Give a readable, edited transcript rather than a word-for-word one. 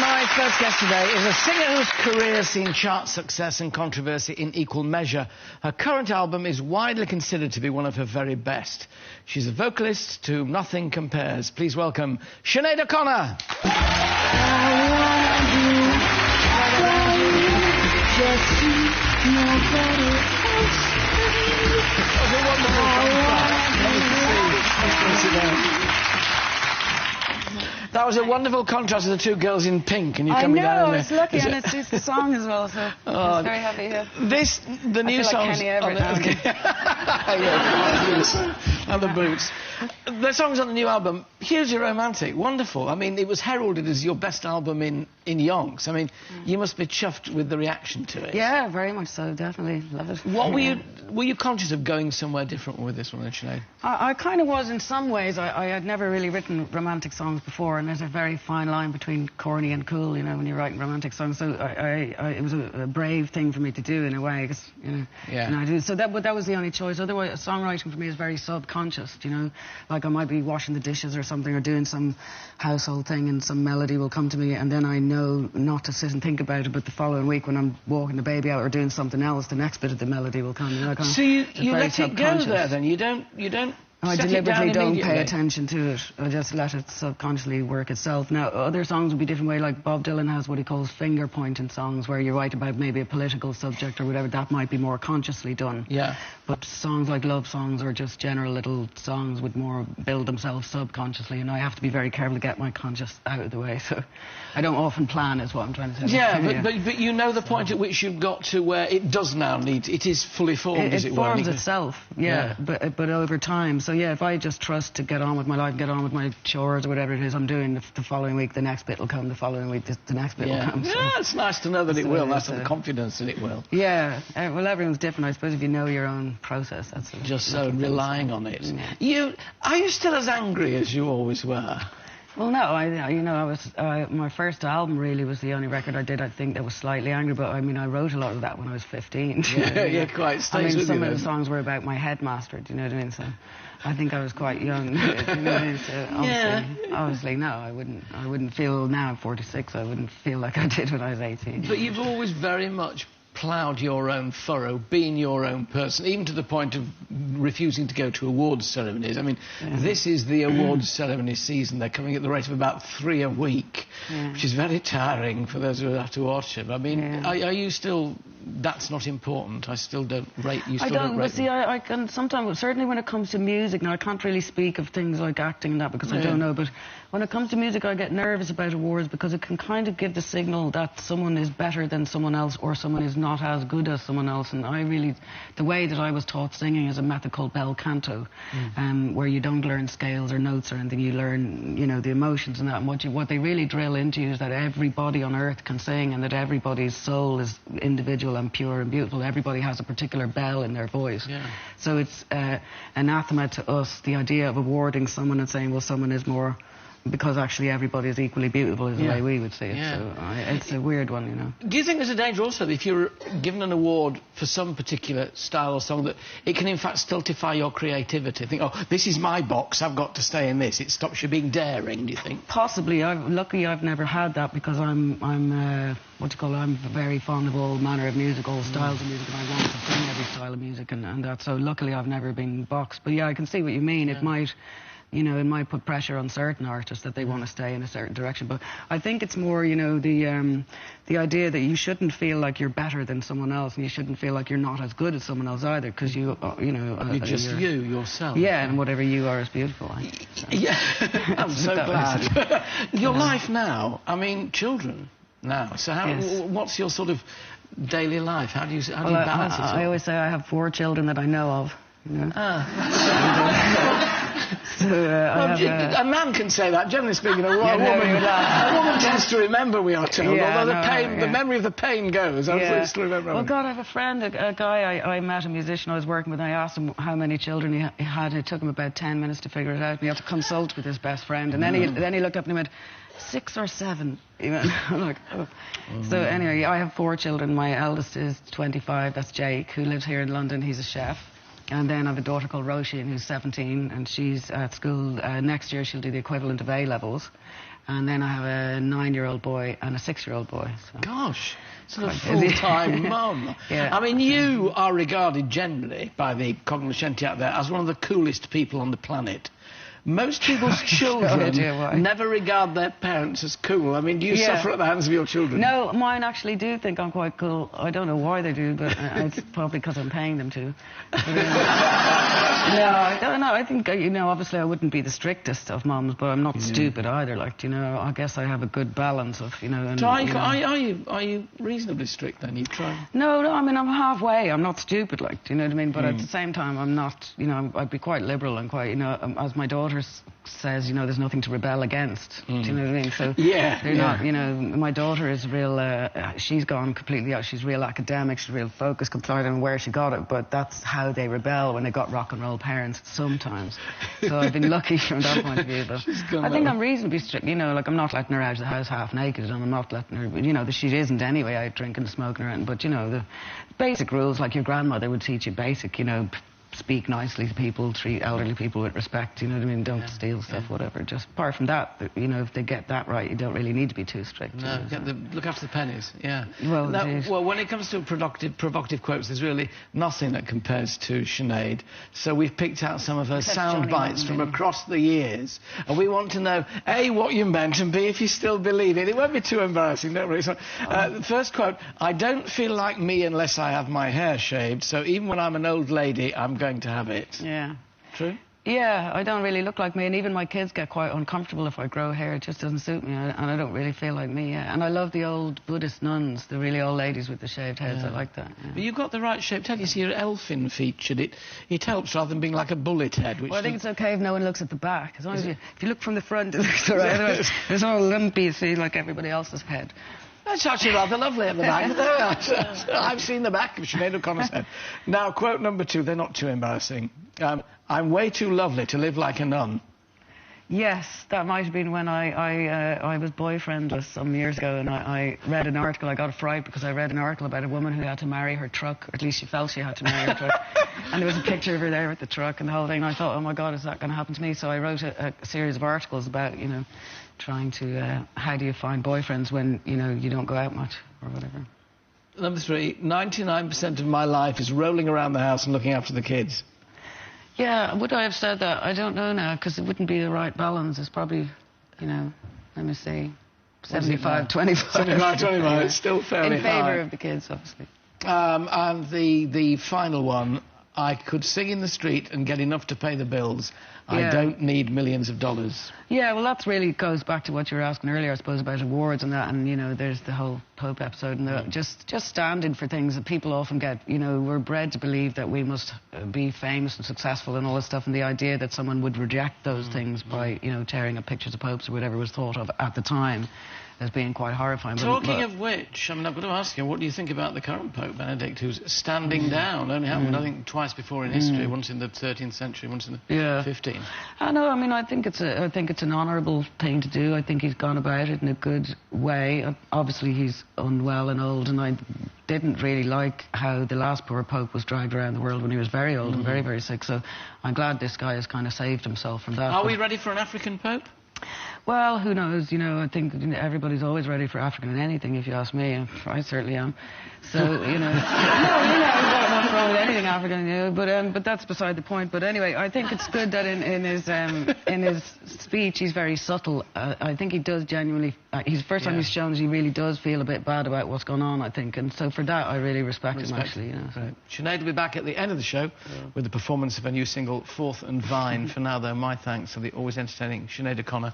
My first guest today is a singer whose career has seen chart success and controversy in equal measure. Her current album is widely considered to be one of her very best. She's a vocalist to whom nothing compares. Please welcome Sinéad O'Connor. That was a wonderful contrast to the two girls in pink, and you coming down in there. I was lucky, and it's the song as well, so I was very happy here. The new songs... And the boots. The songs on the new album, hugely romantic, wonderful. I mean, it was heralded as your best album in yonks. I mean, you must be chuffed with the reaction to it. Yeah, very much so, definitely. Love it. What were you conscious of going somewhere different with this one, Sinead? I kind of was in some ways. I had never really written romantic songs before, and there's a very fine line between corny and cool, you know, when you're writing romantic songs. So it was a brave thing for me to do in a way, because, you know, and I do. So that was the only choice. Otherwise, songwriting for me is very subconscious, you know. Like I might be washing the dishes or something, or doing some household thing, and some melody will come to me, and then I know not to sit and think about it, but the following week when I'm walking the baby out or doing something else, the next bit of the melody will come. You know, so you let it go there, then? You don't I deliberately don't pay attention to it. I just let it subconsciously work itself. Now, other songs would be different way, like Bob Dylan has what he calls finger-pointing songs, where you write about maybe a political subject or whatever. That might be more consciously done. Yeah. But songs like love songs or just general little songs would more build themselves subconsciously, and I have to be very careful to get my conscious out of the way, so I don't often plan, is what I'm trying to say. Yeah, but you know the point at which you've got to where it does now need... It is fully formed, as it were. It forms itself, but over time. So, yeah, if I just trust to get on with my life, get on with my chores or whatever it is I'm doing, the following week the next bit will come, the following week the next bit will come. So. Yeah, it's nice to know that it will. That's the confidence that it will. Yeah, well, everyone's different. I suppose if you know your own process, that's... Just so relying on it. Yeah. Are you still as angry as you always were? Well, no, I was... my first album really was the only record I did, I think, that was slightly angry, but, I mean, I wrote a lot of that when I was 15. Yeah, quite. Some of the songs were about my headmaster, do you know what I mean? So I think I was quite young, do you know what I mean? So obviously, no, I wouldn't feel... Now I'm 46, I wouldn't feel like I did when I was 18. But you've always very much ploughed your own furrow, being your own person, even to the point of refusing to go to awards ceremonies. I mean, this is the awards ceremony season. They're coming at the rate of about 3 a week, which is very tiring for those who have to watch them. I mean, are you still... That's not important. I still don't rate you. Still don't rate see, I can sometimes, certainly when it comes to music, now I can't really speak of things like acting and that because I don't know, but when it comes to music I get nervous about awards because it can kind of give the signal that someone is better than someone else or someone is not as good as someone else, and I really... The way that I was taught singing is a method called bel canto, where you don't learn scales or notes or anything, you learn, you know, the emotions and that, and what they really drill into you is that everybody on earth can sing and that everybody's soul is individual and pure and beautiful. Everybody has a particular bell in their voice. So it's anathema to us, the idea of awarding someone and saying, well, someone is more... Because actually everybody is equally beautiful is the way we would see it. So it's a weird one, you know. Do you think there's a danger also that if you're given an award for some particular style or song that it can in fact stultify your creativity? Think, oh, this is my box, I've got to stay in this. It stops you being daring, do you think? Possibly. Luckily I've never had that because I'm very fond of all manner of music, all styles of music, and I want to sing every style of music and that. So luckily I've never been boxed. But yeah, I can see what you mean. It might... You know, it might put pressure on certain artists that they want to stay in a certain direction. But I think it's more, you know, the idea that you shouldn't feel like you're better than someone else, and you shouldn't feel like you're not as good as someone else either, because you know... You're just yourself. Yeah, and whatever you are is beautiful. So. Yeah, I'm so glad. Your life now, I mean, children now. So what's your sort of daily life? How do you balance it all? I always say I have 4 children that I know of. You know? So, a man can say that, generally speaking. A woman tends to remember, we are told, although the memory of the pain goes. I still remember. Well, God, I have a friend, a guy I met, a musician I was working with, and I asked him how many children he had. It took him about 10 minutes to figure it out, and he had to consult with his best friend, and then he looked up and he went, 6 or 7. Even. I'm like, oh. So anyway, I have 4 children. My eldest is 25, that's Jake, who lives here in London. He's a chef. And then I have a daughter called Roisin, who's 17, and she's at school. Next year she'll do the equivalent of A-levels. And then I have a 9-year-old boy and a 6-year-old boy. So. Gosh, sort of full-time mum. Yeah. I mean, you are regarded generally by the cognoscenti out there as one of the coolest people on the planet. Most people's children never regard their parents as cool. I mean, do you suffer at the hands of your children? No, mine actually do think I'm quite cool. I don't know why they do, but it's probably because I'm paying them to. But, no, I don't know. I think, you know, obviously I wouldn't be the strictest of mums, but I'm not stupid either. Like, you know, I guess I have a good balance of, you know... And, so are you reasonably strict then? You try? No, I mean, I'm halfway. I'm not stupid, like, do you know what I mean? But at the same time, I'm not, you know, I'd be quite liberal and quite, you know, as my daughter says, you know, there's nothing to rebel against. Do you know what I mean? So they're not, you know, my daughter is real, she's gone completely out. She's real academic, she's real focused, I don't know where she got it, but that's how they rebel when they got rock and roll parents sometimes. So I've been lucky from that point of view. But I think I'm reasonably strict, you know, like I'm not letting her out of the house half naked, and I'm not letting her, you know, she isn't anyway out drinking and smoking around, but, you know, the basic rules, like your grandmother would teach you basic, you know, speak nicely to people, treat elderly people with respect, you know what I mean? Don't steal stuff, whatever. Just apart from that, you know, if they get that right, you don't really need to be too strict. No, you know, look after the pennies, Well, well, when it comes to provocative quotes, there's really nothing that compares to Sinead. So we've picked out some of her sound bites from across the years, and we want to know, A, what you meant, and B, if you still believe it. It won't be too embarrassing, don't worry. So, the first quote, I don't feel like me unless I have my hair shaved, so even when I'm an old lady, I'm going to have it. Yeah. True? Yeah, I don't really look like me, and even my kids get quite uncomfortable if I grow hair. It just doesn't suit me, and I don't really feel like me, And I love the old Buddhist nuns, the really old ladies with the shaved heads. I like that. But you've got the right shaped head. You see your elfin featured. It helps rather than being like a bullet head. Which well, I think it's okay if no one looks at the back. As long as if you look from the front, it looks all right. Otherwise, it's all lumpy, you see, like everybody else's head. That's actually rather lovely at the back. I've seen the back of Sinead O'Connor's head. Now, quote number 2, they're not too embarrassing. I'm way too lovely to live like a nun. Yes, that might have been when I was boyfriendless some years ago, and I read an article. I got a fright because I read an article about a woman who had to marry her truck, or at least she felt she had to marry her truck. And there was a picture of her there with the truck and the whole thing, and I thought, oh my God, is that going to happen to me? So I wrote a series of articles about, you know, trying to, how do you find boyfriends when, you know, you don't go out much or whatever. Number 3, 99% of my life is rolling around the house and looking after the kids. Yeah, would I have said that? I don't know now, because it wouldn't be the right balance. It's probably, you know, let me see, 75-25. 75-25, it's still fairly high. In favour of the kids, obviously. And the final one, I could sing in the street and get enough to pay the bills. I don't need millions of dollars. Yeah, well, that really goes back to what you were asking earlier, I suppose, about awards and that, and, you know, there's the whole Pope episode, and just standing for things that people often get, you know, we're bred to believe that we must be famous and successful and all this stuff, and the idea that someone would reject those things by, you know, tearing up pictures of popes or whatever was thought of at the time as being quite horrifying. Talking of which, I mean, I've got to ask you, what do you think about the current Pope, Benedict, who's standing down? Only happened, I think, twice before in history, once in the 13th century, once in the 15th. I know, I mean, I think it's an honourable thing to do. I think he's gone about it in a good way. Obviously, he's unwell and old, and I didn't really like how the last poor Pope was dragged around the world when he was very old and very, very sick, so I'm glad this guy has kind of saved himself from that. Are we ready for an African Pope? Well, who knows, you know, I think everybody's always ready for African in anything, if you ask me, and I certainly am. So, you know, nothing wrong with anything African, you know, but that's beside the point. But anyway, I think it's good that in his speech he's very subtle. I think he does genuinely, he's the first time he's shown that he really does feel a bit bad about what's going on, I think, and so for that I really respect him, actually, you know. So. Right. Sinead will be back at the end of the show with the performance of a new single, Forth and Vine. For now, though, my thanks to the always entertaining Sinead O'Connor.